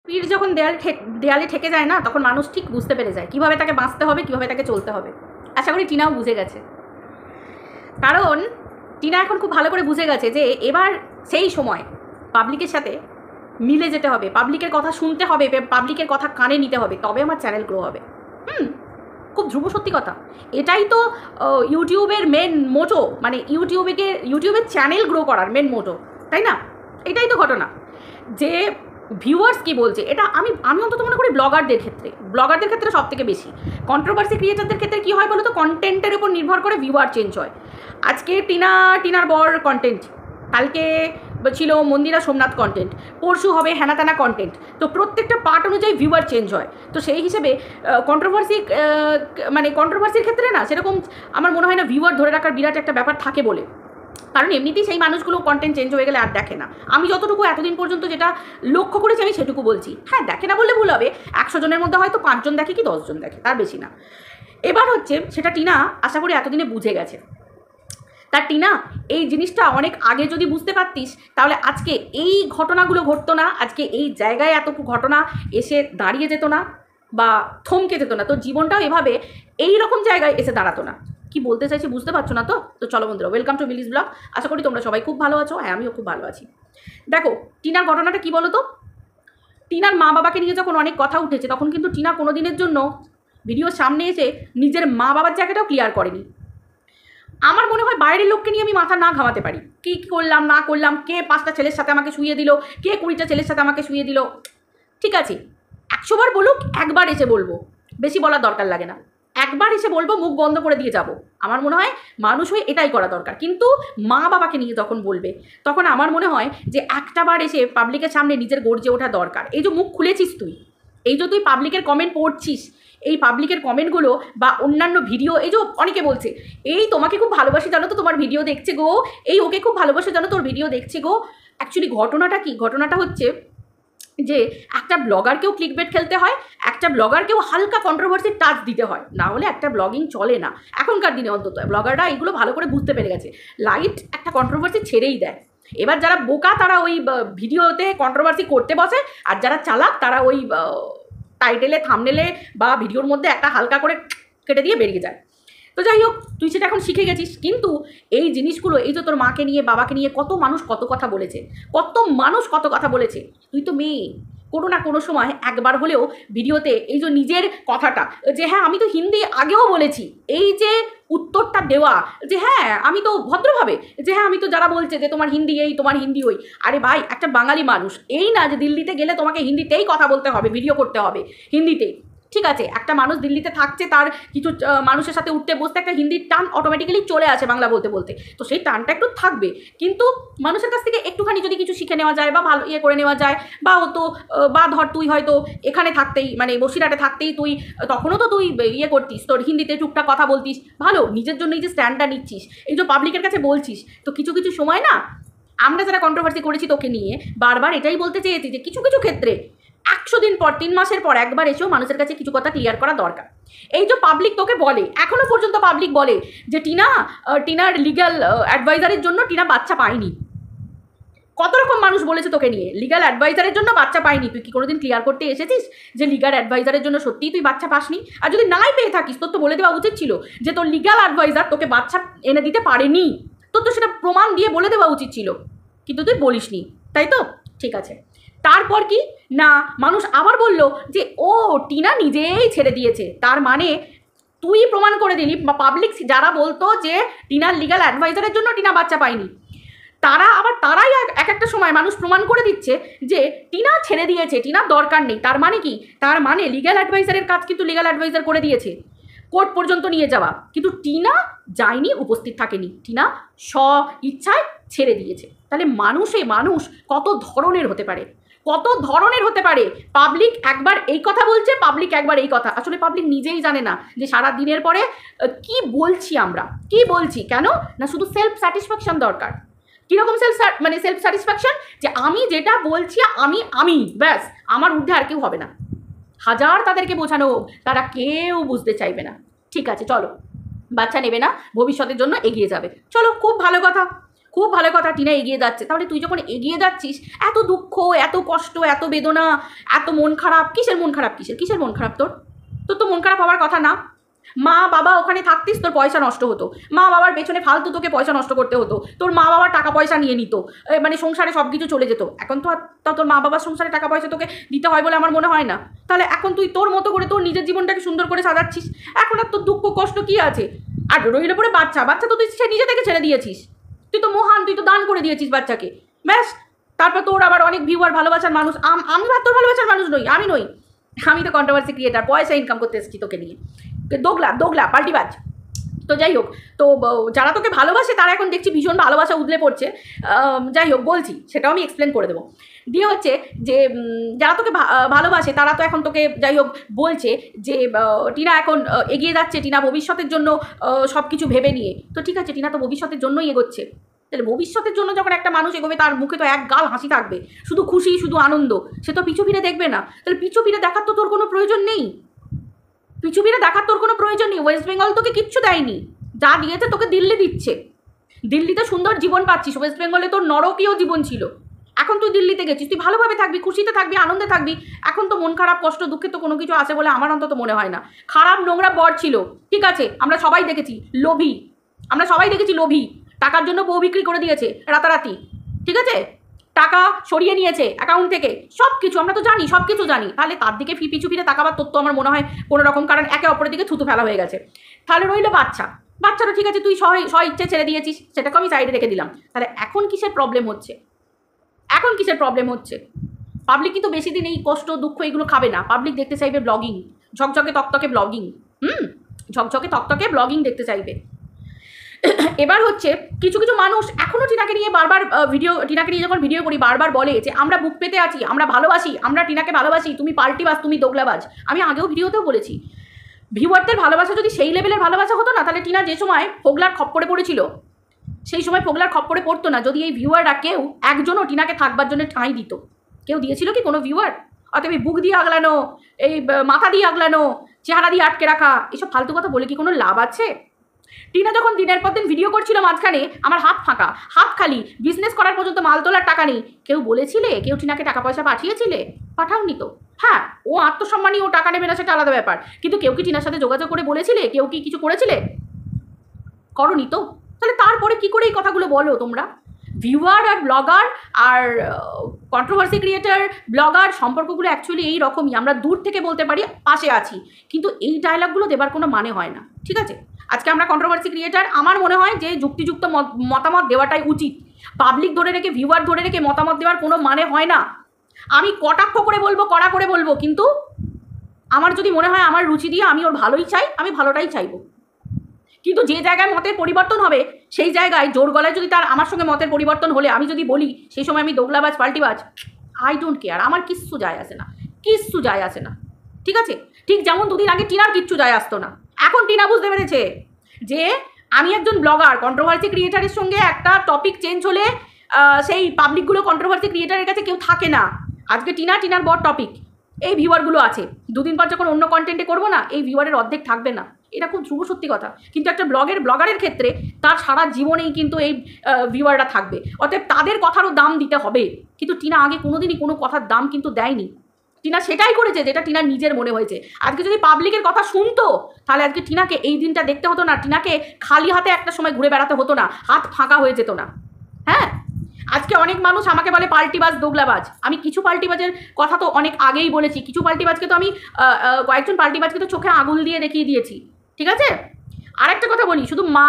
পীর যখন দেয়ালে ঠেকে যায় না, তখন মানুষ ঠিক বুঝতে পেরে যায় কীভাবে তাকে বাঁচতে হবে, কীভাবে তাকে চলতে হবে। আশা করি টিনাও বুঝে গেছে, কারণ টিনা এখন খুব ভালো করে বুঝে গেছে যে এবার সেই সময় পাবলিকের সাথে মিলে যেতে হবে, পাবলিকের কথা শুনতে হবে, পাবলিকের কথা কানে নিতে হবে, তবে আমার চ্যানেল গ্রো হবে। খুব ধ্রুব সত্যি কথা। এটাই তো ইউটিউবের মেন মোটো, মানে ইউটিউবের চ্যানেল গ্রো করার মেন মোটো, তাই না? এটাই তো ঘটনা। যে ভিউয়ার্স কি বলছে, এটা আমি অন্তত মনে করি ব্লগারদের ক্ষেত্রে সব থেকে বেশি। কন্ট্রোভার্সি ক্রিয়েটারদের ক্ষেত্রে কী হয় বলো তো, কন্টেন্টের উপর নির্ভর করে ভিউয়ার চেঞ্জ হয়। আজকে টিনার বর কন্টেন্ট, কালকে ছিল মন্দিরা সোমনাথ কন্টেন্ট, পরশু হবে হ্যানাতানা কন্টেন্ট। তো প্রত্যেকটা পার্ট অনুযায়ী ভিউয়ার চেঞ্জ হয়। তো সেই হিসেবে কন্ট্রোভার্সির ক্ষেত্রে না সেরকম আমার মনে হয় না ভিউয়ার ধরে রাখার বিরাট একটা ব্যাপার থাকে বলে, কারণ এমনিতেই সেই মানুষগুলো কন্টেন্ট চেঞ্জ হয়ে গেলে আর দেখে না। আমি যতটুকু এতদিন পর্যন্ত যেটা লক্ষ্য করেছি আমি সেটুকু বলছি। হ্যাঁ, দেখে না বললে ভুল হবে, 100 জনের মধ্যে হয়তো 5 জন দেখে কি 10 জন দেখে, তার বেশি না। এবার হচ্ছে সেটা টিনা আশা করি এতদিনে বুঝে গেছে। তার টিনা এই জিনিসটা অনেক আগে যদি বুঝতে পারতিস, তাহলে আজকে এই ঘটনাগুলো ঘটতো না, আজকে এই জায়গায় এতটুকু ঘটনা এসে দাঁড়িয়ে যেত না বা থমকে যেত না, তো জীবনটাও এভাবে এই রকম জায়গায় এসে দাঁড়াতো না। কি বলতে চাইছি বুঝতে পারছো না? তো চলো বন্ধুরা, ওয়েলকাম টু মিলিস ব্লগ। আশা করি তোমরা সবাই খুব ভালো আছো। হ্যাঁ, আমিও খুব ভালো আছি। দেখো, টিনার ঘটনাটা কি বলো তো। টিনার মা বাবাকে নিয়ে যখন অনেক কথা উঠেছে, তখন কিন্তু টিনা কোনো দিনের জন্য ভিডিওর সামনে এসে নিজের মা বাবার জায়গাটাও ক্লিয়ার করেনি। আমার মনে হয় বাইরের লোককে নিয়ে আমি মাথা না ঘামাতে পারি, কী করলাম না করলাম, কে 5টা ছেলের সাথে আমাকে শুইয়ে দিল, কে 20টা ছেলের সাথে আমাকে শুইয়ে দিল। ঠিক আছে, 100 বার বলুক, একবার এসে বলবো, বেশি বলার দরকার লাগে না। একবার এসে বলবো, মুখ বন্ধ করে দিয়ে যাব। আমার মনে হয় মানুষ হয়ে এটাই করা দরকার। কিন্তু মা বাবাকে নিয়ে যখন বলবে, তখন আমার মনে হয় যে একটা বার এসে পাবলিকের সামনে নিজের গর্জে ওঠা দরকার। এই যে মুখ খুলেছিস তুই, এই যে তুই পাবলিকের কমেন্ট পড়ছিস, এই পাবলিকের কমেন্টগুলো বা অন্যান্য ভিডিও, এই যে অনেকে বলছে এই তোমাকে খুব ভালোবাসি জানো তো, তোমার ভিডিও দেখছে গো, এই ওকে খুব ভালোবাসে জানো তোর ভিডিও দেখছে গো। অ্যাকচুয়ালি ঘটনাটা কি? ঘটনাটা হচ্ছে যে একটা ব্লগারকেও ক্লিকবেট খেলতে হয়, একটা ব্লগারকেও হালকা কন্ট্রোভার্সির টাচ দিতে হয়, না হলে একটা ব্লগিং চলে না। এখনকার দিনে অন্তত ব্লগাররা এইগুলো ভালো করে বুঝতে পেরে গেছে। লাইট একটা কন্ট্রোভার্সি ছেড়েই দেয়। এবার যারা বোকা তারা ওই ভিডিওতে কন্ট্রোভার্সি করতে বসে, আর যারা চালাক তারা ওই টাইটেলে থাম্বনেলে বা ভিডিওর মধ্যে একটা হালকা করে কেটে দিয়ে বেরিয়ে যায়। তো যাই হোক, তুই সেটা এখন শিখে গেছিস। কিন্তু এই জিনিসগুলো, এই যে তোর মাকে নিয়ে বাবাকে নিয়ে কত মানুষ কত কথা বলেছে, তুই তো মেয়ে, কোনো না কোনো সময় একবার হলেও ভিডিওতে এই যে নিজের কথাটা, যে হ্যাঁ আমি তো হিন্দি আগেও বলেছি, এই যে উত্তরটা দেওয়া, যে হ্যাঁ আমি তো ভদ্রভাবে, যে হ্যাঁ আমি তো যারা বলছে যে তোমার হিন্দি এই তোমার হিন্দি ওই, আরে ভাই একটা বাঙালি মানুষ, এই না যে দিল্লিতে গেলে তোমাকে হিন্দিতেই কথা বলতে হবে, ভিডিও করতে হবে হিন্দিতে। ঠিক আছে, একটা মানুষ দিল্লিতে থাকছে, তার কিছু মানুষের সাথে উঠতে বসতে একটা হিন্দির টান অটোমেটিক্যালি চলে আসে বাংলা বলতে বলতে, তো সেই টানটা একটু থাকবে। কিন্তু মানুষের কাছ থেকে একটুখানি যদি কিছু শিখে নেওয়া যায় বা ভালো করে নেওয়া যায়, বা হতো বা ধর তুই হয়তো এখানে থাকতেই, মানে বসিরহাটে থাকতেই তুই তখনও তো তুই করতিস, তোর হিন্দিতে টুকটাক কথা বলতিস, ভালো নিজের জন্য এই যে স্ট্যান্ডটা নিচ্ছিস, এই যে পাবলিকের কাছে বলছিস, তো কিছু কিছু সময় না আমরা যারা কন্ট্রোভার্সি করেছি তোকে নিয়ে বারবার এটাই বলতে চেয়েছি যে কিছু কিছু ক্ষেত্রে 100 দিন পর 3 মাসের পর একবার এসেও মানুষের কাছে কিছু কথা ক্লিয়ার করা দরকার। এই যে পাবলিক তোকে বলে, এখনো পর্যন্ত পাবলিক বলে যে টিনার লিগ্যাল অ্যাডভাইজারের জন্য টিনা বাচ্চা পায়নি। কত রকম মানুষ বলেছে তোকে নিয়ে লিগ্যাল অ্যাডভাইজারের জন্য বাচ্চা পায়নি। তুই কি কোনোদিন ক্লিয়ার করতে এসেছিস যে লিগ্যাল অ্যাডভাইজারের জন্য সত্যিই তুই বাচ্চা পাসনি? আর যদি নাই পেয়ে থাকিস, তোর তো বলে দেওয়া উচিত ছিল যে তোর লিগ্যাল অ্যাডভাইজার তোকে বাচ্চা এনে দিতে পারেনি, তোর তো সেটা প্রমাণ দিয়ে বলে দেওয়া উচিত ছিল, কিন্তু তুই বলিসনি, তাই তো? ঠিক আছে, তারপর কি না মানুষ আবার বলল যে ও টিনা নিজেই ছেড়ে দিয়েছে, তার মানে তুই প্রমাণ করে দিলি। পাবলিক যারা বলতো যে টিনার লিগ্যাল অ্যাডভাইজারের জন্য টিনা বাচ্চা পায়নি, তারাই এক একটা সময় মানুষ প্রমাণ করে দিচ্ছে যে টিনা ছেড়ে দিয়েছে, টিনার দরকার নেই। তার মানে কি? তার মানে লিগ্যাল অ্যাডভাইজারের কাজ কিন্তু লিগ্যাল অ্যাডভাইজার করে দিয়েছে, কোর্ট পর্যন্ত নিয়ে যাওয়া, কিন্তু টিনা যায়নি, উপস্থিত থাকেনি, টিনা স্ব ইচ্ছায় ছেড়ে দিয়েছে। তাহলে মানুষ কত ধরনের হতে পারে, পাবলিক একবার এই কথা বলছে, পাবলিক একবার এই কথা। আসলে পাবলিক নিজেই জানে না যে সারা দিনের পরে কি বলছি, আমরা কি বলছি, কেন না শুধু সেলফ স্যাটিসফ্যাকশন দরকার। কীরকম সেলফ স্যাটিসফ্যাকশন? যে আমি যেটা বলছি আমি ব্যাস, আমার ঊর্ধ্বে আর কেউ হবে না। হাজার তাদেরকে বোঝানো হোক, তারা কেউ বুঝতে চাইবে না। ঠিক আছে, চলো, বাচ্চা নেবে না, ভবিষ্যতের জন্য এগিয়ে যাবে, চলো, খুব ভালো কথা। খুব ভালো কথা, টিনা এগিয়ে যাচ্ছে। তাহলে তুই যখন এগিয়ে যাচ্ছিস, এত দুঃখ, এত কষ্ট, এত বেদনা, এত মন খারাপ, কিসের মন খারাপ, কিসের মন খারাপ তোর? তোর তো মন খারাপ হওয়ার কথা না। মা বাবা ওখানে থাকতিস, তোর পয়সা নষ্ট হতো, মা বাবার পেছনে ফালতু তোকে পয়সা নষ্ট করতে হতো, তোর মা বাবার টাকা পয়সা নিয়ে নিত, মানে সংসারে সব কিছু চলে যেত। এখন তো আর তোর মা বাবার সংসারে টাকা পয়সা তোকে দিতে হয় বলে আমার মনে হয় না। তাহলে এখন তুই তোর মতো করে তোর নিজের জীবনটাকে সুন্দর করে সাজাচ্ছিস। এখন আর তোর দুঃখ কষ্ট কি আছে? আর রইল পরে বাচ্চা তো তুই সে নিজে থেকে ছেড়ে দিয়েছিস। তুই তো মহান, তুই তো দান করে দিয়েছিস বাচ্চাকে, ব্যাস। তারপর তোর আবার অনেক ভিউয়ার, ভালোবাসার মানুষ। আমি তোর ভালোবাসার মানুষ নই, আমি তো কন্ট্রোভার্সি ক্রিয়েটার, পয়সা ইনকাম করতে এসেছি তোকে নিয়ে, দোগলা পাল্টিবাজ। তো যাই হোক, তো যারা তোকে ভালোবাসে তারা এখন দেখছি ভীষণ ভালোবাসা উদলে পড়ছে। যাই হোক, বলছি, সেটাও আমি এক্সপ্লেন করে দেবো। দিয়ে হচ্ছে যে যারা তোকে ভালোবাসে তারা তো এখন তোকে যাই হোক বলছে যে টিনা এখন এগিয়ে যাচ্ছে, টিনা ভবিষ্যতের জন্য সব কিছু ভেবে নিয়ে। তো ঠিক আছে, টিনা তো ভবিষ্যতের জন্যই এগোচ্ছে। তাহলে ভবিষ্যতের জন্য যখন একটা মানুষ এগোবে, তার মুখে তো এক গাল হাসি থাকবে, শুধু খুশি, শুধু আনন্দ। সে তো পিছু ফিরে দেখবে না। তাহলে পিছু ফিরে দেখার তো তোর কোনো প্রয়োজন নেই। ওয়েস্ট বেঙ্গল তোকে কিচ্ছু দেয়নি, যা দিয়েছে তোকে দিল্লি দিচ্ছে। দিল্লিতে সুন্দর জীবন পাচ্ছিস, ওয়েস্ট বেঙ্গলে তোর নরকীয় জীবন ছিল। এখন তুই দিল্লিতে গেছিস, তুই ভালোভাবে থাকবি, খুশিতে থাকবি, আনন্দে থাকবি। এখন তো মন খারাপ, কষ্ট, দুঃখে তো কোনো কিছু আছে বলে আমার অন্তত মনে হয় না। খারাপ নোংরা বর ছিল, ঠিক আছে, আমরা সবাই দেখেছি লোভী, টাকার জন্য বউ বিক্রি করে দিয়েছে রাতারাতি, ঠিক আছে, টাকা সরিয়ে নিয়েছে অ্যাকাউন্ট থেকে, সব কিছু আমরা তো জানি, সব কিছু জানি। তাহলে তার দিকে পিছু ফিরে তাকাবার তোর তো আমার মনে হয় কোনো রকম, কারণ একে অপরের দিকে থুতু ফেলা হয়ে গেছে। তাহলে রইল বাচ্চাটা, ঠিক আছে, তুই স্ব ইচ্ছে ছেড়ে দিয়েছিস, সেটাকে আমি সাইডে রেখে দিলাম। তাহলে এখন কিসের প্রবলেম হচ্ছে? পাবলিক কিন্তু বেশি দিন এই কষ্ট দুঃখ এগুলো খাবে না। পাবলিক দেখতে চাইবে ব্লগিং, ঝকঝকে তকতকে ব্লগিং দেখতে চাইবে। এবার হচ্ছে কিছু মানুষ এখনও টিনাকে নিয়ে বারবার যখন ভিডিও করি বারবার বলে যে আমরা বুক পেতে আছি, আমরা ভালোবাসি, আমরা টিনাকে ভালোবাসি, তুমি পাল্টিবাজ, তুমি দোগলাবাজ। আমি আগেও ভিডিওতেও বলেছি, ভিউয়ারদের ভালোবাসা যদি সেই লেভেলের ভালোবাসা হতো না, তাহলে টিনা যে সময় ফোগলার খপ্পরে পড়েছিল সেই সময় ফোগলার খপ্পরে পড়তো না। যদি এই ভিউয়াররা কেউ একজনও টিনাকে থাকবার জন্য ঠাঁই দিত। কেউ দিয়েছিল কি কোনো ভিউয়ার? অতএব বুক দিয়ে আগলানো, এই মাথা দিয়ে আগলানো, চেহারা দিয়ে আটকে রাখা, এসব ফালতু কথা বলে কি কোনো লাভ আছে? টিনা যখন দিনের পর দিন ভিডিও করছিল, মাঝখানে আমার হাত ফাঁকা, হাত খালি, বিজনেস করার পর্যন্ত মাল তোলার টাকা নেই। কেউ বলেছিলে, কেউ টিনাকে টাকা পয়সা পাঠিয়েছিলে? পাঠাওনি তো। হ্যাঁ, ও আত্মসম্মানী, ও টাকা নেবে না, সেটা আলাদা ব্যাপার। কিন্তু কেউ কি টিনার সাথে যোগাযোগ করে বলেছিলে? কেউ কি কিছু করেছিলে? করনি তো। তাহলে তারপরে কি করে এই কথাগুলো বলো তোমরা? ভিউয়ার আর ব্লগার আর কন্ট্রোভার্সি ক্রিয়েটার ব্লগার সম্পর্কগুলো অ্যাকচুয়ালি এই রকমই। আমরা দূর থেকে বলতে পারি পাশে আছি, কিন্তু এই ডায়লগগুলো দেবার কোনো মানে হয় না, ঠিক আছে? আজকে আমরা কন্ট্রোভার্সি ক্রিয়েটার, আমার মনে হয় যে যুক্তিযুক্ত মতামত দেওয়াটাই উচিত। পাবলিক ধরে রেখে, ভিউয়ার ধরে রেখে মতামত দেওয়ার কোনো মানে হয় না। আমি কটাক্ষ করে বলবো, কড়া করে বলবো, কিন্তু আমার যদি মনে হয় আমার রুচি দিয়ে আমি ওর ভালোই চাই, আমি ভালোটাই চাইবো। কিন্তু যে জায়গায় মতের পরিবর্তন হবে, সেই জায়গায় জোর গলায় যদি তার আমার সঙ্গে মতের পরিবর্তন হলে আমি যদি বলি সেই সময় আমি দোগলাবাজ, পাল্টিবাজ, আই ডোন্ট কেয়ার, আমার কিচ্ছু যায় আসে না, ঠিক আছে? ঠিক যেমন দুদিন আগে টিনার কিচ্ছু যায় আসতো না। এখন টিনা বুঝতে পেরেছে যে আমি একজন ব্লগার, কন্ট্রোভার্সি ক্রিয়েটারের সঙ্গে একটা টপিক চেঞ্জ হলে সেই পাবলিকগুলো কন্ট্রোভার্সি ক্রিয়েটারের কাছে কেউ থাকে না। আজকে টিনার বড় টপিক, এই ভিউয়ারগুলো আছে। দুদিন পর যখন অন্য কন্টেন্টে করবো না, এই ভিউয়ারের অর্ধেক থাকবে না। এটা খুব ধ্রুব সত্যি কথা। কিন্তু একটা ব্লগারের ক্ষেত্রে তার সারা জীবনেই কিন্তু এই ভিউয়াররা থাকবে। অতএব তাদের কথারও দাম দিতে হবে। কিন্তু টিনা আগে কোনোদিনই কোনো কথার দাম কিন্তু দেয়নি। টিনা সেটাই করেছে যেটা টিনার নিজের মনে হয়েছে। আজকে যদি পাবলিকের কথা শুনতো, তাহলে আজকে টিনাকে এই দিনটা দেখতে হতো না, টিনাকে খালি হাতে একটা সময় ঘুরে বেড়াতে হতো না, হাত ফাঁকা হয়ে যেত না। হ্যাঁ, আজকে অনেক মানুষ আমাকে বলে পাল্টিবাজ, দোগলাবাজ। আমি কিছু পাল্টিবাজের কথা তো অনেক আগেই বলেছি। কিছু পাল্টিবাজকে তো আমি কয়েকজন পাল্টিবাজকে তো চোখে আঙুল দিয়ে দেখিয়ে দিয়েছি, ঠিক আছে? আরেকটা কথা বলি, শুধু মা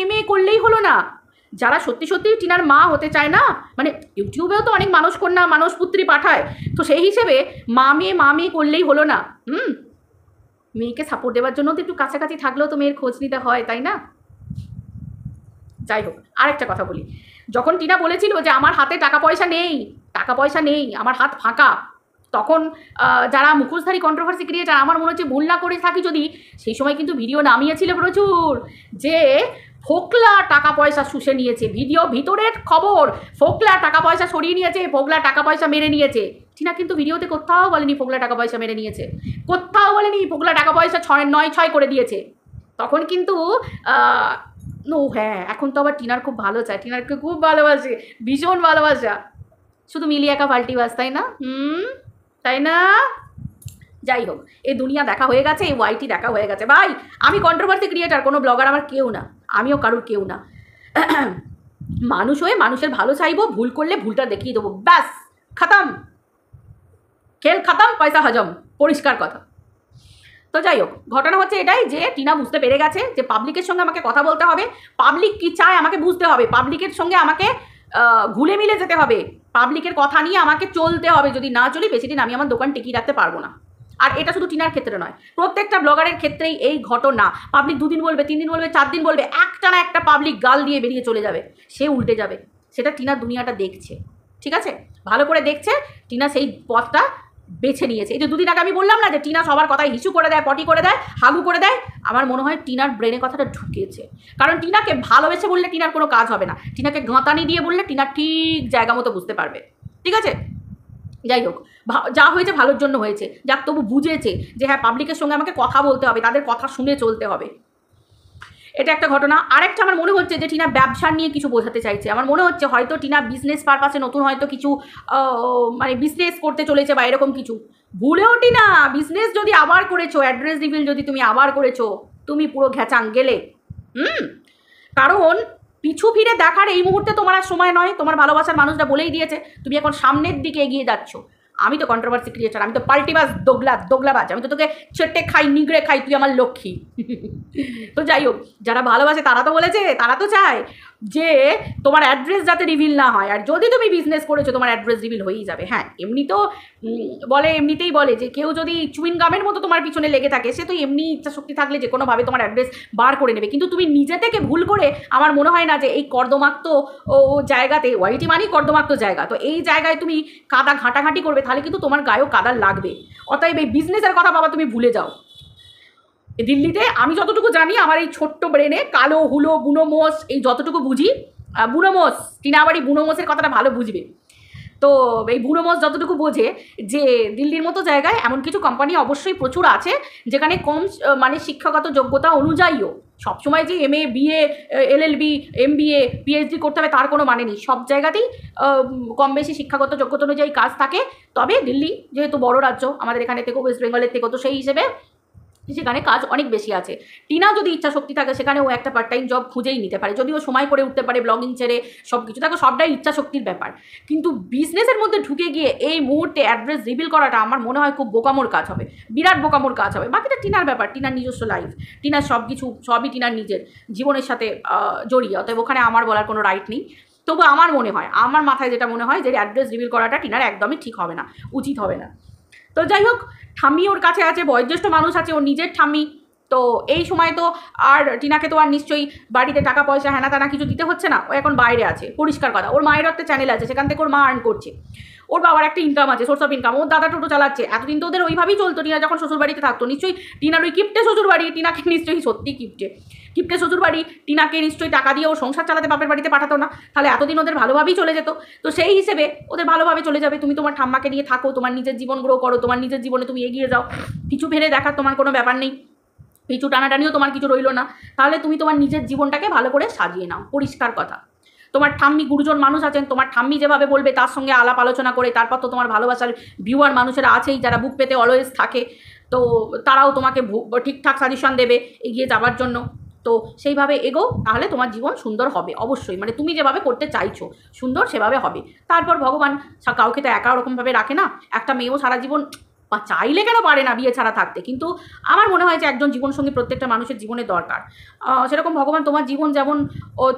মেয়ে করলেই হলো না। যারা সত্যি টিনার মা হতে চায় না, মানে ইউটিউবেও তো অনেক মানুষ কন্যা, মানুষ পুত্রী পাঠায়, তো সেই হিসেবে মা মেয়ে করলেই হলো না। মেয়েকে সাপোর্ট দেওয়ার জন্য তো একটু কাছাকাছি থাকলেও তো মেয়ের খোঁজ নিতে হয়, তাই না? যাই হোক, আরেকটা কথা বলি, যখন টিনা বলেছিল যে আমার হাতে টাকা পয়সা নেই, আমার হাত ফাঁকা, তখন যারা মুখোশধারী কন্ট্রোভার্সি ক্রিয়েটার, আমার মনে হচ্ছে ভুল না করে থাকি যদি, সেই সময় কিন্তু ভিডিও নামিয়েছিল প্রচুর যে ফোকলা টাকা পয়সা শুষে নিয়েছে। ভিতরের খবর, ফোকলা টাকা পয়সা সরিয়ে নিয়েছে, ফোকলা টাকা পয়সা মেরে নিয়েছে। টিনা কিন্তু ভিডিওতে কোথাও বলেনি ফোকলা টাকা পয়সা মেরে নিয়েছে, কোথাও বলেনি ফোকলা টাকা পয়সা 9-6 করে দিয়েছে। তখন কিন্তু ও হ্যাঁ, এখন তো আবার টিনার খুব ভালো চায়, টিনারকে খুব ভালোবাসে, ভীষণ ভালোবাসা। শুধু মিলি একা পাল্টি বাস, তাই না? তাই না? যাই হোক, এই দুনিয়া দেখা হয়ে গেছে, এই ওয়াইটি দেখা হয়ে গেছে। ভাই আমি কন্ট্রোভার্সি ক্রিয়েটার, কোনো ব্লগার আমার কেউ না, আমিও কারুর কেউ না। মানুষ হয়ে মানুষের ভালো চাইবো, ভুল করলে ভুলটা দেখিয়ে দেবো, ব্যাস খতম, খেল খতম, পয়সা হজম, পরিষ্কার কথা। তো যাই হোক, ঘটনা হচ্ছে এটাই যে টিনা বুঝতে পেরে গেছে যে পাবলিকের সঙ্গে আমাকে কথা বলতে হবে, পাবলিক কি চায় আমাকে বুঝতে হবে, পাবলিকের সঙ্গে আমাকে ঘুলে মিলে যেতে হবে, পাবলিকের কথা নিয়ে আমাকে চলতে হবে। যদি না চলি বেশি দিন আমি আমার দোকান টিকিয়ে রাখতে পারবো না। আর এটা শুধু টিনার ক্ষেত্রে নয়, প্রত্যেকটা ব্লগারের ক্ষেত্রেই এই ঘটনা। পাবলিক 2 দিন বলবে, 3 দিন বলবে, 4 দিন বলবে, একটা না একটা পাবলিক গাল দিয়ে বেরিয়ে চলে যাবে, সে উল্টে যাবে। সেটা টিনার দুনিয়াটা দেখছে, ঠিক আছে, ভালো করে দেখছে। টিনা সেই পথটা বেছে নিয়েছে। এই যে 2 দিন আগে আমি বললাম না যে টিনা সবার কথায় হিসু করে দেয়, পটি করে দেয়, হাগু করে দেয়, আমার মনে হয় টিনার ব্রেনে কথাটা ঢুকেছে। কারণ টিনাকে ভালোবেসে বললে টিনার কোনো কাজ হবে না, টিনাকে গাঁতানি দিয়ে বললে টিনা ঠিক জায়গা মতো বুঝতে পারবে, ঠিক আছে। যাই হোক, যা হয়েছে ভালোর জন্য হয়েছে, যাক তবু বুঝেছে যে হ্যাঁ পাবলিকের সঙ্গে আমাকে কথা বলতে হবে, তাদের কথা শুনে চলতে হবে। এটা একটা ঘটনা। আরেকটা আমার মনে হচ্ছে যে টিনা ব্যবসা নিয়ে কিছু বোঝাতে চাইছে। আমার মনে হচ্ছে হয়তো টিনা বিজনেস পারপাসে নতুন হয়তো কিছু মানে বিজনেস করতে চলেছে বা এরকম কিছু। ভুলেও টিনা বিজনেস যদি আবার করেছো, অ্যাড্রেস রিভিল যদি তুমি আবার করেছো, তুমি পুরো ঘ্যাচাং গেলে। কারণ পিছু ফিরে দেখার এই মুহূর্তে তোমার আর সময় নয়, তোমার ভালোবাসার মানুষরা বলেই দিয়েছে তুমি এখন সামনের দিকে এগিয়ে যাচ্ছ। আমি তো কন্ট্রোভার্সি ক্রিয়েটার, আমি তো পাল্টিবাজ, দোগলাবাজ, আমি তো তোকে চেটে খাই, নিগড়ে খাই, তুই আমার লক্ষ্মী। তো যাই হোক, যারা ভালোবাসে তারা তো বলেছে, তারা তো চায় যে তোমার অ্যাড্রেস যাতে রিভিল না হয়, আর যদি তুমি বিজনেস করেছো তোমার অ্যাড্রেস রিভিল হয়েই যাবে। হ্যাঁ এমনি তো এমনিতেই বলে যে কেউ যদি চুইন গামের মতো তোমার পিছনে লেগে থাকে, সে তো এমনি ইচ্ছা শক্তি থাকলে যে কোনোভাবে তোমার অ্যাড্রেস বার করে নেবে। কিন্তু তুমি নিজে থেকে ভুল করে, আমার মনে হয় না যে এই কর্দমাক্ত জায়গাতে, ওয়াইটি মানেই কর্দমাক্ত জায়গা, তো এই জায়গায় তুমি কাদা ঘাঁটাঘাঁটি করবে, তাহলে কিন্তু তোমার গায়েও কাদা লাগবে। অতএব এই বিজনেসের কথা বাবা তুমি ভুলে যাও। দিল্লিতে আমি যতটুকু জানি, আমার এই ছোট্ট ব্রেনে কালো হুলো বুনোমোষ এই যতটুকু বুঝি, বুনোমোষ, টিনাবাড়ি বুনোমোষের কথাটা ভালো বুঝবে। তো এই বুনোমোষ যতটুকু বোঝে যে দিল্লির মতো জায়গায় এমন কিছু কোম্পানি অবশ্যই প্রচুর আছে যেখানে কম মানে শিক্ষাগত যোগ্যতা অনুযায়ীও, সবসময় যে MA BA LLB MBA PhD করতে হবে তার কোনো মানে নেই, সব জায়গাতেই কম বেশি শিক্ষাগত যোগ্যতা অনুযায়ী কাজ থাকে। তবে দিল্লি যেহেতু বড় রাজ্য, আমাদের এখানে থেকেও ওয়েস্ট বেঙ্গলের থেকেও, তো সেই হিসেবে সেখানে কাজ অনেক বেশি আছে। টিনা যদি ইচ্ছা শক্তি থাকে সেখানে ও একটা পার্ট টাইম জব খুঁজেই নিতে পারে, যদিও সময় করে উঠতে পারে, ব্লগিং ছেড়ে সব কিছু, দেখো সবটাই ইচ্ছা শক্তির ব্যাপার। কিন্তু বিজনেসের মধ্যে ঢুকে গিয়ে এই মুহূর্তে অ্যাড্রেস রিভিল করাটা আমার মনে হয় খুব বোকামোর কাজ হবে, বিরাট বোকামোর কাজ হবে। বাকিটা টিনার ব্যাপার, টিনার নিজস্ব লাইফ, টিনার সব কিছু, সবই টিনার নিজের জীবনের সাথে জড়িয়ে, অতএব ওখানে আমার বলার কোনো রাইট নেই। তবু আমার মনে হয়, আমার মাথায় যেটা মনে হয় যে অ্যাড্রেস রিভিল করাটা টিনার একদমই ঠিক হবে না, উচিত হবে না। তো যাই হোক, ঠাম্মি ওর কাছে আছে, বয়োজ্যেষ্ঠ মানুষ আছে, ওর নিজের ঠাম্মি। তো এই সময় তো আর টিনাকে তো আর নিশ্চয়ই বাড়িতে টাকা পয়সা হ্যানা তানা কিছু দিতে হচ্ছে না, ও এখন বাইরে আছে, পরিষ্কার কথা। ওর মায়ের একটা চ্যানেল আছে, সেখান থেকে ওর মা আর্ন করছে, ওর বাবার একটা ইনকাম আছে, সোর্স অফ ইনকাম। ওর দাদা টোটো চালাচ্ছে, এতদিন তো ওদের ওইভাবেই চলতো। টিনা যখন শ্বশুরবাড়িতে থাকতো, নিশ্চয়ই টিনার ওই কিপ্টে শ্বশুরবাড়ি, টিনাকে নিশ্চয়ই সত্যি কিপ্টে শ্বশুরবাড়ি টিনাকে নিশ্চয়ই টাকা দিয়ে ও সংসার চালাতে বাপের বাড়িতে পাঠাতো না, তাহলে এতদিন ওদের ভালোভাবেই চলে যেত। তো সেই হিসেবে ওদের ভালোভাবে চলে যাবে। তুমি তোমার ঠাম্মাকে নিয়ে থাকো, তোমার নিজের জীবন গ্রো করো, তোমার নিজের জীবনে তুমি এগিয়ে যাও, কিছু ফেলে দেখার তোমার কোনো ব্যাপার নেই, পিছু টানাটানিও তোমার কিছু রইল না। তাহলে তুমি তোমার নিজের জীবনটাকে ভালো করে সাজিয়ে নাও, পরিষ্কার কথা। তোমার ঠাম্মি গুরুজন মানুষ আছেন, তোমার ঠাম্মি যেভাবে বলবে তার সঙ্গে আলাপ আলোচনা করে, তারপর তো তোমার ভালোবাসার ভিউয়ার মানুষেরা আছেই যারা বুক পেতে অলওয়েজ থাকে, তো তারাও তোমাকে ঠিকঠাক সাজেশন দেবে এগিয়ে যাওয়ার জন্য। তো সেইভাবে এগো, তাহলে তোমার জীবন সুন্দর হবে অবশ্যই, মানে তুমি যেভাবে করতে চাইছো সুন্দর সেভাবে হবে। তারপর ভগবান কাউকে তো একা ওরকমভাবে রাখে না, একটা মেয়েও সারা জীবন বা চাইলে কেন পারে না বিয়ে ছাড়া থাকতে, কিন্তু আমার মনে হয় যে একজন জীবনসঙ্গী প্রত্যেকটা মানুষের জীবনে দরকার। সেরকম ভগবান তোমার জীবন যেমন,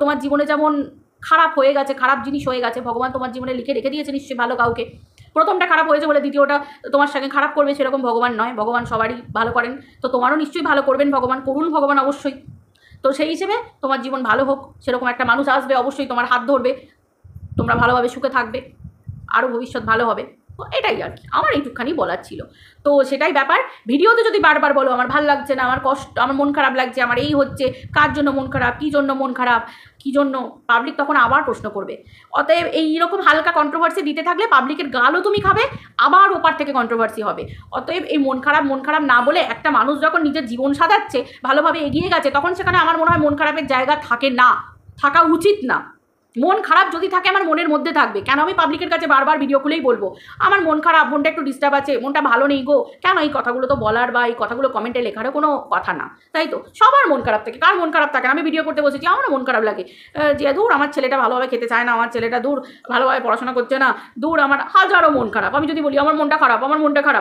তোমার জীবনে যেমন খারাপ হয়ে গেছে, খারাপ জিনিস হয়ে গেছে, ভগবান তোমার জীবনে লিখে রেখে দিয়েছে নিশ্চয়ই ভালো কাউকে। প্রথমটা খারাপ হয়েছে বলে দ্বিতীয়টা তোমার সঙ্গে খারাপ করবে সেরকম ভগবান নয়, ভগবান সবারই ভালো করেন। তো তোমারও নিশ্চয়ই ভালো করবেন ভগবান, করুন ভগবান অবশ্যই। তো সেই হিসেবে তোমার জীবন ভালো হোক, সেরকম একটা মানুষ আসবে অবশ্যই, তোমার হাত ধরবে, তোমরা ভালোভাবে সুখে থাকবে, আরও ভবিষ্যৎ ভালো হবে। তো এটাই আর কি আমার এইটুকখানি বলার ছিল। তো সেটাই ব্যাপার। ভিডিওতে যদি বারবার বলো আমার ভাল লাগছে না, আমার কষ্ট, আমার মন খারাপ লাগছে, আমার এই হচ্ছে, কার জন্য মন খারাপ, কী জন্য মন খারাপ, কী জন্য, পাবলিক তখন আবার প্রশ্ন করবে। অতএব এইরকম হালকা কন্ট্রোভার্সি দিতে থাকলে পাবলিকের গালও তুমি খাবে, আবার ওপার থেকে কন্ট্রোভার্সি হবে। অতএব এই মন খারাপ না বলে একটা মানুষ যখন নিজের জীবন সাজাচ্ছে, ভালোভাবে এগিয়ে গেছে, তখন সেখানে আমার মনে হয় মন খারাপের জায়গা থাকে না, থাকা উচিত না। মন খারাপ যদি থাকে আমার মনের মধ্যে থাকবে। কেন আমি পাবলিকের কাছে বারবার ভিডিও খুলেই বলবো আমার মন খারাপ, মনটা একটু ডিস্টার্ব আছে, মনটা ভালো নেই গো? কেন এই কথাগুলো তো বলার বা এই কথাগুলো কমেন্টে লেখারও কোনো কথা না, তাই তো? সবার মন খারাপ থাকে, কার মন খারাপ থাকে না? আমি ভিডিও করতে বসেছি, আমারও মন খারাপ লাগে যে দূর আমার ছেলেটা ভালোভাবে খেতে চায় না, আমার ছেলেটা দূর ভালোভাবে পড়াশোনা করছে না, দূর আমার হাজারো মন খারাপ। আমি যদি বলি আমার মনটা খারাপ,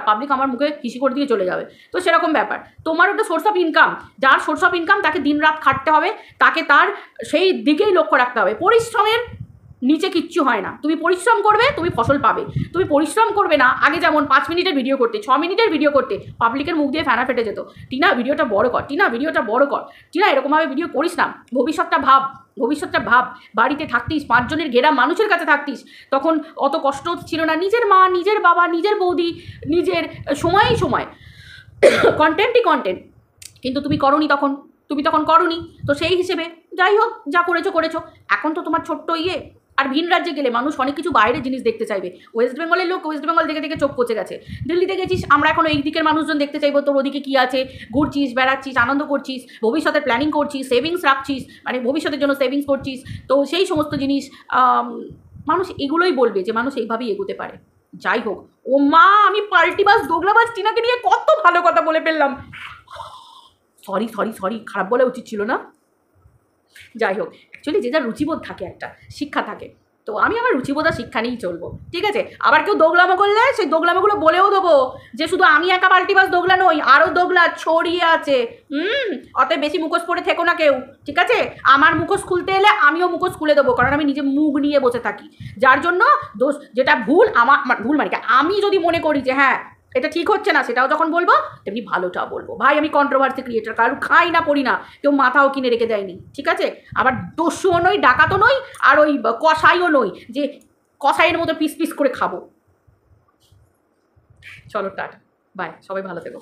পাবলিক আমার মুখে হিসি করে দিয়ে চলে যাবে। তো সেরকম ব্যাপার। তোমার ওটা সোর্স অফ ইনকাম, যার সোর্স অফ ইনকাম তাকে দিনরাত খাটতে হবে, তাকে তার সেই দিকেই লক্ষ্য রাখতে হবে। পরিশ্রমের নিচে কিচ্ছু হয় না। তুমি পরিশ্রম করবে, তুমি ফসল পাবে। তুমি পরিশ্রম করবে না, আগে যেমন 5 মিনিটের ভিডিও করতে, 6 মিনিটের ভিডিও করতে, পাবলিকের মুখ দিয়ে ফেনা ফেটে যেত, টিনা ভিডিওটা বড় কর, টিনা এরকমভাবে ভিডিও করিস না, ভবিষ্যৎটা ভাব। বাড়িতে থাকতিস, 5 জনের ঘেরা মানুষের কাছে থাকতিস, তখন অত কষ্ট ছিল না। নিজের মা, নিজের বাবা, নিজের বৌদি, নিজের সময় কন্টেন্টই কন্টেন্ট। কিন্তু তুমি করনি তখন করনি। তো সেই হিসেবে যাই হোক, যা করেছো। এখন তো তোমার ছোট্ট আর ভিন রাজ্যে গেলে মানুষ অনেক কিছু বাইরের জিনিস দেখতে চাইবে। ওয়েস্ট বেঙ্গলের লোক ওয়েস্ট বেঙ্গল দেখে চোখ পচে গেছে। দিল্লিতে গেছিস, আমরা এখন এই দিকের মানুষজন দেখতে চাইবো তোর ওদিকে কী আছে, ঘুরছিস, বেড়াচ্ছিস, আনন্দ করছিস, ভবিষ্যতের প্ল্যানিং করছিস, সেভিংস রাখছিস, মানে ভবিষ্যতের জন্য সেভিংস করছিস। তো সেই সমস্ত জিনিস মানুষ এগুলোই বলবে যে মানুষ এইভাবেই এগোতে পারে। যাই হোক, ও মা, আমি পাল্টিবাজ দোগলাবাজ টিনাকে নিয়ে কত ভালো কথা বলে ফেললাম। সরি, খারাপ বলা উচিত ছিল না। যাই হোক, অ্যাকচুয়ালি যে যার রুচিবোধ থাকে, একটা শিক্ষা থাকে, তো আমি আমার রুচিবোধ আর শিক্ষা নিয়েই চলবো, ঠিক আছে? আবার কেউ দোগলামো করলে সেই দোগলামোগুলো বলেও দেবো যে শুধু আমি একা পাল্টিবাজ দোগলা নই, আরও দোগলা ছড়িয়ে আছে। অতএব বেশি মুখোশ পরে থেকো না কেউ, ঠিক আছে? আমার মুখোশ খুলতে এলে আমিও মুখোশ খুলে দেবো, কারণ আমি নিজে মুখ নিয়ে বসে থাকি। যার জন্য দোষ, যেটা ভুল আমার ভুল, মানে আমি যদি মনে করি যে হ্যাঁ এটা ঠিক হচ্ছে না, সেটাও যখন বলবো তেমনি ভালোটাও বলবো। ভাই আমি কন্ট্রোভার্সি ক্রিয়েটার, কারণ খাই না পড়ি না, কেউ মাথাও কিনে রেখে দেয়নি, ঠিক আছে? আবার দস্যুও নই, ডাকাতও নই, আর ওই কষাইও নই যে কষাইয়ের মতো পিস করে খাবো। চলো টাটা, বাই, সবাই ভালো থেকো।